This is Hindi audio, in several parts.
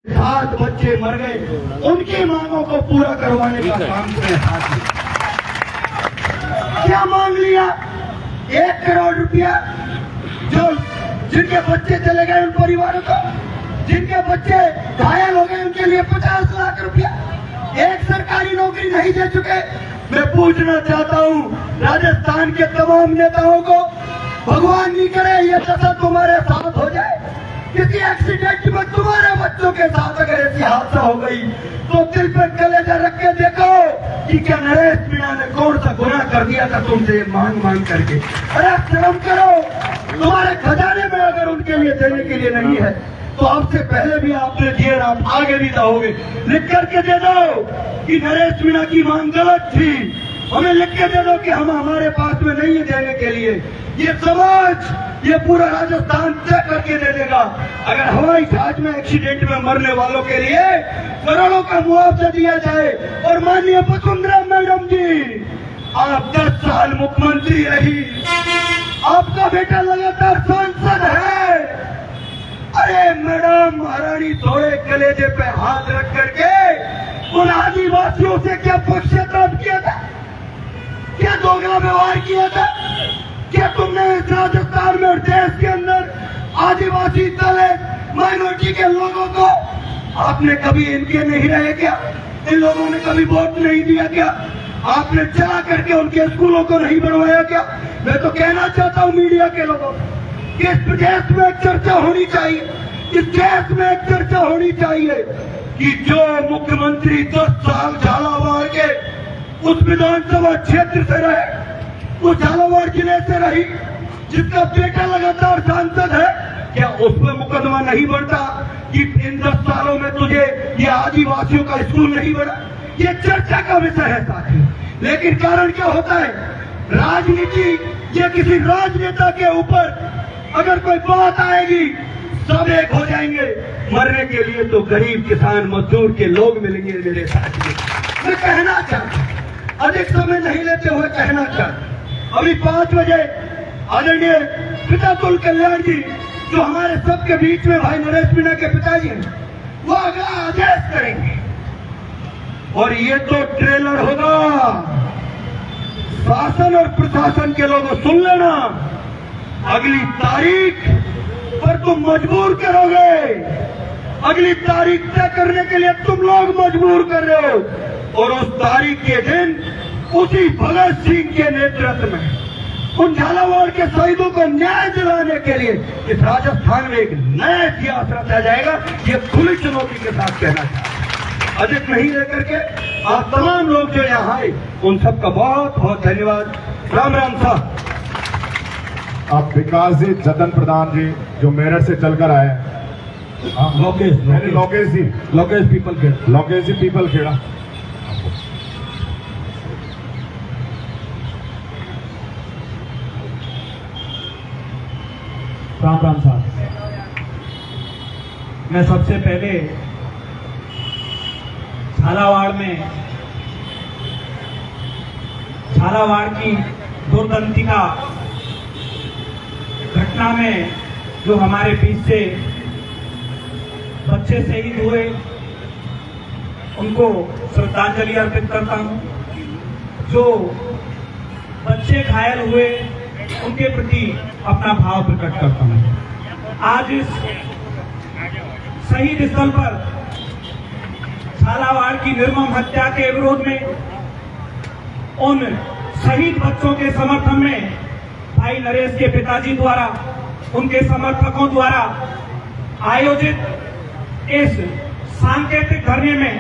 7 बच्चे मर गए, उनकी मांगों को पूरा करवाने का काम करें। साथ ही क्या मांग लिया? 1 करोड़ रुपया जो जिनके बच्चे चले गए उन परिवारों को, जिनके बच्चे घायल हो गए उनके लिए 50 लाख रुपया, एक सरकारी नौकरी नहीं दे चुके। मैं पूछना चाहता हूँ राजस्थान के तमाम नेताओं को, भगवान नहीं करे ये दशा तुम्हारे साथ हो जाए, किसी एक्सीडेंट में तुम्हारे बच्चों के साथ अगर ऐसी हादसा हो गई तो दिल पे कलेजा रख के देखो कि क्या नरेश मीणा ने कौन सा गुनाह कर दिया था तुमसे मांग मांग करके। अरे शर्म करो, तुम्हारे खजाने में अगर उनके लिए देने के लिए नहीं है तो आपसे पहले भी आपने दिए, आप आगे भी दोगे। लिख करके दे दो कि नरेश मीणा की मांग गलत थी, हमें लिख के दे दो कि हम हमारे पास में नहीं है देने के लिए। ये समाज, ये पूरा राजस्थान तय करके दे देगा। अगर हवाई जहाज में एक्सीडेंट में मरने वालों के लिए करोड़ों का मुआवजा दिया जाए, और माननीय वसुंधरा मैडम जी, आप 10 साल मुख्यमंत्री रही, आपका बेटा लगातार सांसद है। अरे मैडम महारानी, थोड़े कलेजे पे हाथ रख करके उन आदिवासियों से क्या पक्षपात किया था, क्या दोगला व्यवहार किया था? क्या तुमने इस राजस्थान में और देश के अंदर आदिवासी दलित माइनॉरिटी के लोगों को आपने कभी इनके नहीं रहे क्या? इन लोगों ने कभी वोट नहीं दिया क्या? आपने चला करके उनके स्कूलों को नहीं बनवाया क्या? मैं तो कहना चाहता हूँ मीडिया के लोगों कि इस देश में एक चर्चा होनी चाहिए, इस देश में एक चर्चा होनी चाहिए कि जो मुख्यमंत्री 10 साल झालावाड़ के उस विधानसभा क्षेत्र से रहे, वो झालावाड़ जिले से रही, जिसका बेटा लगातार सांसद है, क्या उस पर मुकदमा नहीं बढ़ता कि इन 10 सालों में तुझे ये आदिवासियों का स्कूल नहीं बना? ये चर्चा का विषय है साथी। लेकिन कारण क्या होता है? राजनीति, ये किसी राजनेता के ऊपर अगर कोई बात आएगी सब एक हो जाएंगे, मरने के लिए तो गरीब किसान मजदूर के लोग मिलेंगे। मेरे साथी, मैं कहना चाहता, अधिक समय नहीं लेते हुए कहना चाहता, अभी 5 बजे आदरणीय पिता तुल कल्याण जी, जो हमारे सबके बीच में भाई नरेश मीणा के पिताजी हैं, वो अगला आदेश करेंगे। और ये तो ट्रेलर होगा, शासन और प्रशासन के लोगों सुन लेना, अगली तारीख पर तुम मजबूर करोगे, अगली तारीख तय करने के लिए तुम लोग मजबूर कर रहे हो। और उस तारीख के दिन उसी भगत सिंह के नेतृत्व में उन झालावाड़ के शहीदों को न्याय दिलाने के लिए इस राजस्थान में एक नया इतिहास रचा जाएगा। ये खुली चुनौती के साथ कहना चाहता, अधिक नहीं लेकर के आप तमाम लोग जो यहाँ आए उन सबका बहुत बहुत धन्यवाद। राम राम साहब। आप विकास जी जतन प्रधान जी जो मेरठ से चलकर आए, लोकेश जी पीपल खेड़ा। राम राम साहब, मैं सबसे पहले झालावाड़ की दुर्गंतिका घटना में जो हमारे बीच से बच्चे शहीद हुए उनको श्रद्धांजलि अर्पित करता हूं। जो बच्चे घायल हुए उनके प्रति अपना भाव प्रकट करता हूं। आज इस शहीद स्थल पर झालावाड़ की निर्मम हत्या के विरोध में, उन शहीद बच्चों के समर्थन में भाई नरेश के पिताजी द्वारा, उनके समर्थकों द्वारा आयोजित इस सांकेतिक धरने में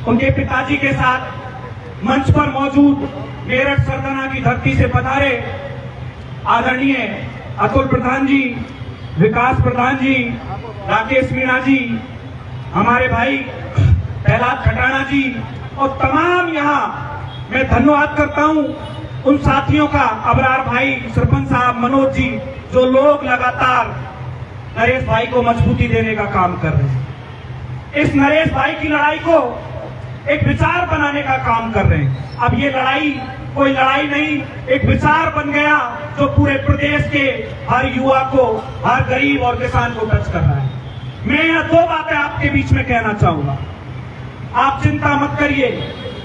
उनके पिताजी के साथ मंच पर मौजूद मेरठ सरगना की धरती से पधारे आदरणीय अतुल प्रधान जी, विकास प्रधान जी, राकेश मीणा जी, हमारे भाई प्रहलाद खटाना जी और तमाम यहाँ मैं धन्यवाद करता हूँ उन साथियों का, अबरार भाई, सरपंच साहब, मनोज जी, जो लोग लगातार नरेश भाई को मजबूती देने का काम कर रहे हैं। इस नरेश भाई की लड़ाई को एक विचार बनाने का काम कर रहे हैं। अब ये लड़ाई कोई लड़ाई नहीं, एक विचार बन गया जो पूरे प्रदेश के हर युवा को, हर गरीब और किसान को टच कर रहा है। मैं यह दो बातें आपके बीच में कहना चाहूंगा। आप चिंता मत करिए,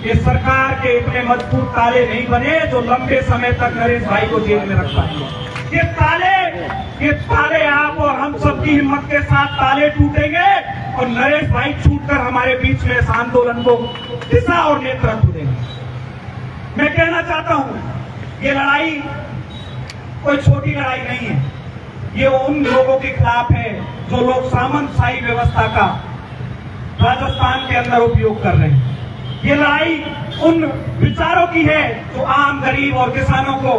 ये सरकार के इतने मजबूत ताले नहीं बने जो लंबे समय तक नरेश भाई को जेल में रख पाएंगे। ये ताले आप और हम सबकी हिम्मत के साथ ताले टूटेंगे और नरेश भाई छूटकर हमारे बीच में इस आंदोलन को दिशा और नेतृत्व देंगे। मैं कहना चाहता हूं, ये लड़ाई कोई छोटी लड़ाई नहीं है। ये उन लोगों के खिलाफ है जो लोग सामंतशाही व्यवस्था का राजस्थान के अंदर उपयोग कर रहे हैं। ये लड़ाई उन विचारों की है जो आम गरीब और किसानों को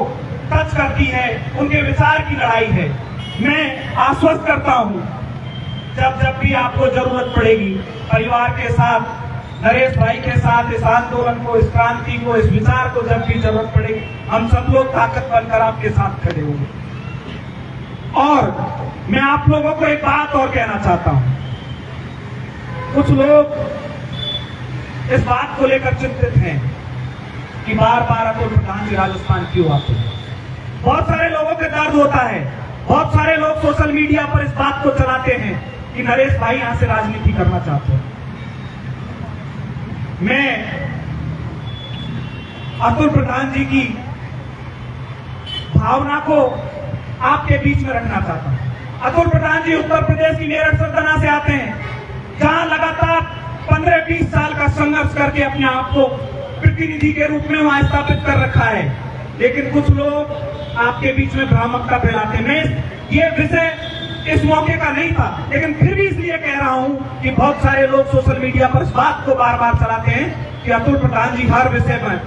टच करती है, उनके विचार की लड़ाई है। मैं आश्वस्त करता हूं, जब भी आपको जरूरत पड़ेगी, परिवार के साथ, नरेश भाई के साथ इस आंदोलन को, इस क्रांति को, इस विचार को जब भी जरूरत पड़ेगी, हम सब लोग ताकत बनकर आपके साथ खड़े होंगे। और मैं आप लोगों को एक बात और कहना चाहता हूं। कुछ लोग इस बात को लेकर चिंतित हैं कि बार बार अतुल प्रधान जी राजस्थान क्यों आते हैं। बहुत सारे लोगों के दर्द होता है, बहुत सारे लोग सोशल मीडिया पर इस बात को चलाते हैं कि नरेश भाई यहां से राजनीति करना चाहते हैं। मैं अतुल प्रधान जी की भावना को आपके बीच में रखना चाहता हूं। अतुल प्रधान जी उत्तर प्रदेश की मेरठ सरगना से आते हैं, जहां लगातार 15-20 साल का संघर्ष करके अपने आप को प्रतिनिधि के रूप में वहां स्थापित कर रखा है। लेकिन कुछ लोग आपके बीच में भ्रामकता फैलाते हैं। ये विषय इस मौके का नहीं था, लेकिन फिर भी इसलिए कह रहा हूं कि बहुत सारे लोग सोशल मीडिया पर इस बात को बार बार चलाते हैं कि अतुल प्रधान जी हर विषय पर,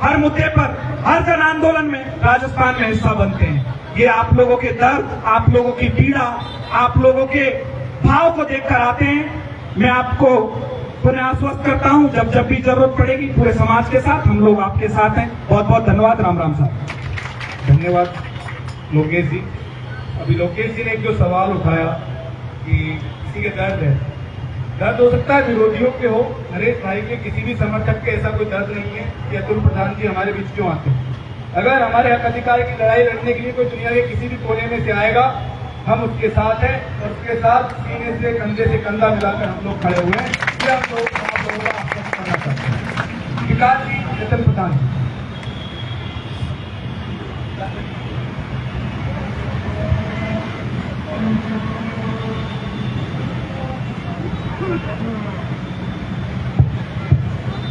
हर मुद्दे पर, हर जन आंदोलन में राजस्थान में हिस्सा बनते हैं। ये आप लोगों के दर्द, आप लोगों की पीड़ा, आप लोगों के भाव को देखकर आते हैं। मैं आपको पुनः आश्वस्त करता हूं, जब भी जरूरत पड़ेगी पूरे समाज के साथ हम लोग आपके साथ हैं। बहुत बहुत धन्यवाद। राम राम साहब। धन्यवाद लोकेश जी। अभी लोकेश जी ने एक जो सवाल उठाया कि किसी के दर्द है, दर्द हो सकता है विरोधियों के हो, नरेश भाई के किसी भी समर्थक के ऐसा कोई दर्द नहीं है कि अतुल प्रधान जी हमारे बीच क्यों आते हैं। अगर हमारे हक अधिकार की लड़ाई लड़ने के लिए कोई दुनिया के किसी भी कोने में से आएगा, हम उसके साथ हैं और उसके साथ सीने से कंधे से कंधा मिलाकर हम लोग खड़े हुए हैं। ये आप लोगों का आश्वस्त करना चाहते हैं। विकास जी, जतन प्रधान जी।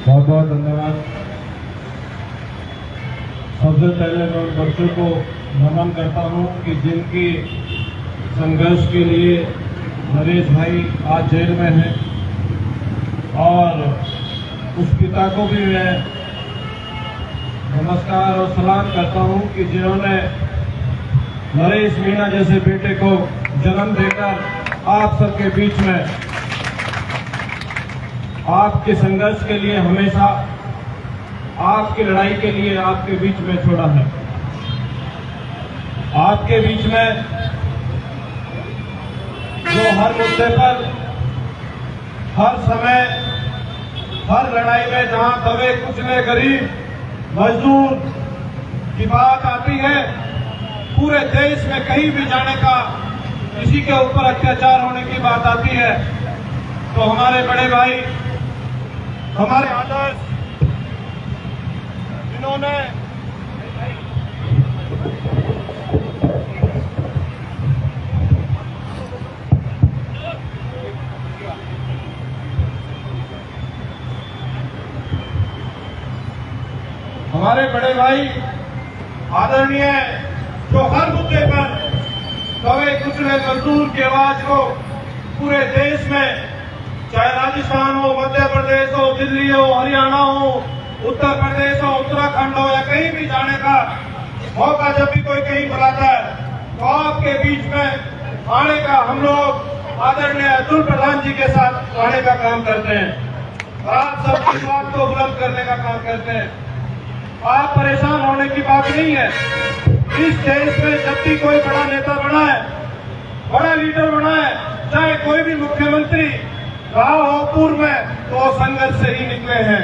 बहुत बहुत धन्यवाद। सबसे पहले मैं उन बच्चों को नमन करता हूं कि जिनकी संघर्ष के लिए नरेश भाई आज जेल में हैं, और उस पिता को भी मैं नमस्कार और सलाम करता हूं कि जिन्होंने नरेश मीणा जैसे बेटे को जन्म देकर आप सबके बीच में आपके संघर्ष के लिए, हमेशा आपकी लड़ाई के लिए आपके बीच में छोड़ा है। आपके बीच में जो हर मुद्दे पर, हर समय, हर लड़ाई में जहां दबे कुचले गरीब मजदूर की बात आती है, पूरे देश में कहीं भी जाने का, किसी के ऊपर अत्याचार होने की बात आती है, तो हमारे बड़े भाई, हमारे आदर्श, जिन्होंने हमारे बड़े भाई आदरणीय, जो हर मुद्दे पर दबे कुचले मजदूर की आवाज को पूरे देश में, चाहे राजस्थान हो, मध्य प्रदेश हो, दिल्ली हो, हरियाणा हो, उत्तर प्रदेश हो, उत्तराखंड हो, या कहीं भी जाने का मौका जब भी कोई कहीं बुलाता है, तो आपके बीच में आने का हम लोग आदरणीय अतुल प्रधान जी के साथ आने का काम करते हैं और आप सबकी बात को बुलंद करने का काम करते हैं। आप परेशान होने की बात नहीं है। इस देश में जब भी कोई बड़ा नेता बना है, बड़ा लीडर बना है, चाहे कोई भी मुख्यमंत्री रहा हो पूर्व में, तो संघर्ष से ही निकले हैं।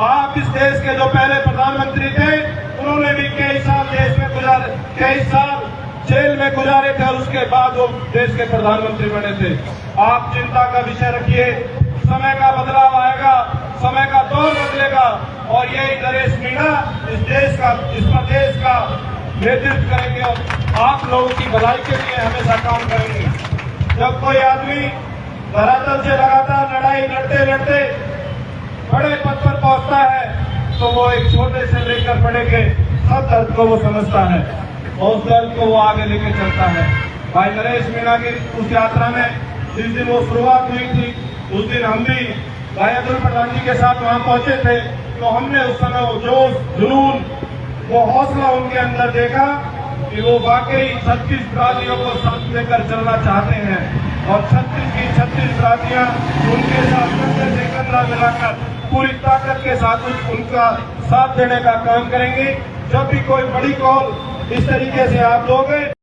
आप इस देश के जो पहले प्रधानमंत्री थे, उन्होंने भी कई साल देश में गुजारे, कई साल जेल में गुजारे थे और उसके बाद वो देश के प्रधानमंत्री बने थे। आप चिंता का विषय रखिए, समय का बदलाव आएगा, समय का दौर बदलेगा और यही नरेश मीणा इस प्रदेश का नेतृत्व करेंगे और आप लोगों की भलाई के लिए हमेशा काम करेंगे। जब कोई आदमी धरातल से लगातार लड़ाई लड़ते लड़ते बड़े पद पर पहुंचता है तो वो एक छोटे से लेकर बड़े के सब दर्द को वो समझता है और उस दर्द को वो आगे लेके चलता है। भाई नरेश मीणा की उस यात्रा में जिस दिन वो शुरुआत हुई थी उस दिन हम भी भाई अतुल प्रधान जी के साथ वहां पहुंचे थे, तो हमने उस समय वो जोश, जुनून, वो हौसला उनके अंदर देखा कि वो वाकई 36 बिरादियों को साथ लेकर चलना चाहते हैं और 36 की 36 बिरादियां उनके साथ कंधे से कंधा मिलाकर पूरी ताकत के साथ उनका साथ देने का काम करेंगे। जब भी कोई बड़ी कॉल इस तरीके से आप दोगे